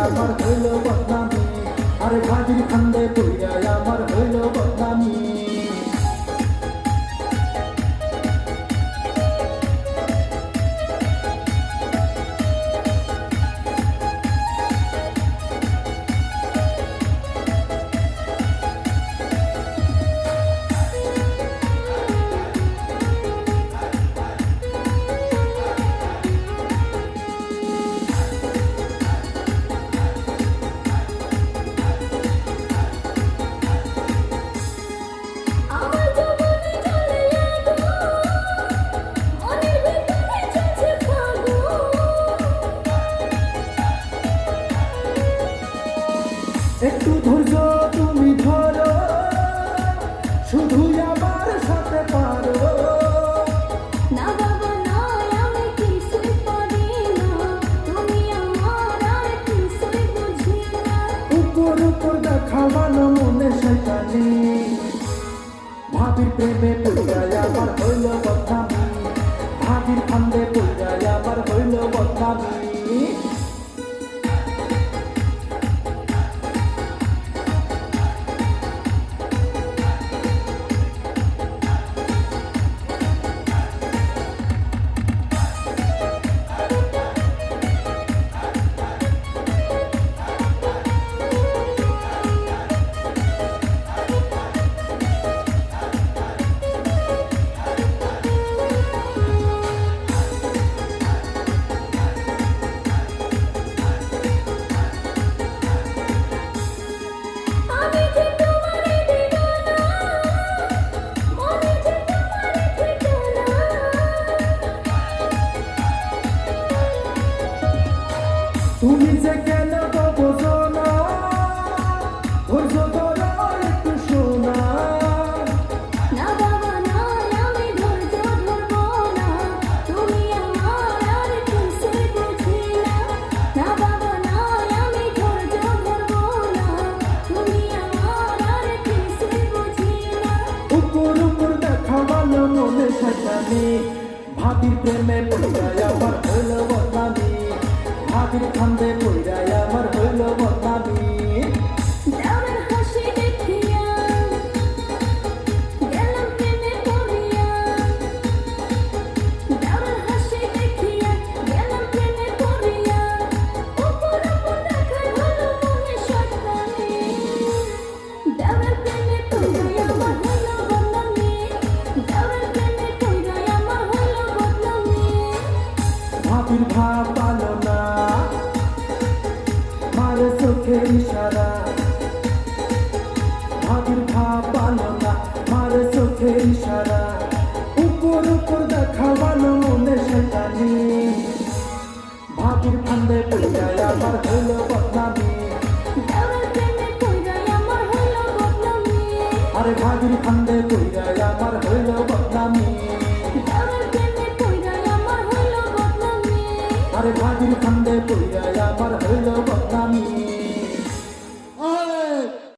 আমার হইল বদনামি, আরে ভাবির ফান্দে পইরা আমার হইল বদনামি। একটু ধৈর্য তুমি ধরো, শুধু আমার সাথে পারো। না বাবা নয়, আমি কিছুই পারি না, তুমি আমার আর কিছুই বুঝি না। উপর উপর দেখাবানো মনে শয়তানি, ভাবির প্রেমে পইরা আমার হইল বদনামি, ভাবির ফান্দে পইরা আমার হইল বদনামি। আমি যে তোমারে দিবানা, মনে যে তোমারে ঠিকানা। তুমি যে কেন বোঝো না, ধৈর্য ধরো একটু শোনা। না বাবা নয়, আমি ধৈর্য ধরবো না, তুমি আমার আর কিছুই বুঝি না। না বাবা নয়, আমি ধৈর্য ধরবো না, তুমি আমার আর কিছুই বুঝি না। উপর উপর দেখাবানো মনে শয়তানি, ভাবির প্রেমে পইরা আমার হইল বদনামি, ভাবির ফান্দে পইরা আমার হইল বদনামি। দেওরের হাসি দেখিয়া গেলাম প্রেমে পড়িয়া, দেওরের হাসি দেখিয়া গেলাম প্রেমে পড়িয়া। উপর উপর দেখায় হলো মনে শয়তানি, দেওরের প্রেমে পড়িয়া আমার হলো বদনামি, দেওরের প্রেমে পড়িয়া আমার হলো বদনামি। ভাবির ভাব পালো না, মারে চোখের ইশারা। ভাবির ভাব পালো না, মারে চোখের ইশারা। উপর উপর দেখাবানো মনে শয়তানি, ভাবির ফান্দে পইরা আমার হইল বদনামি।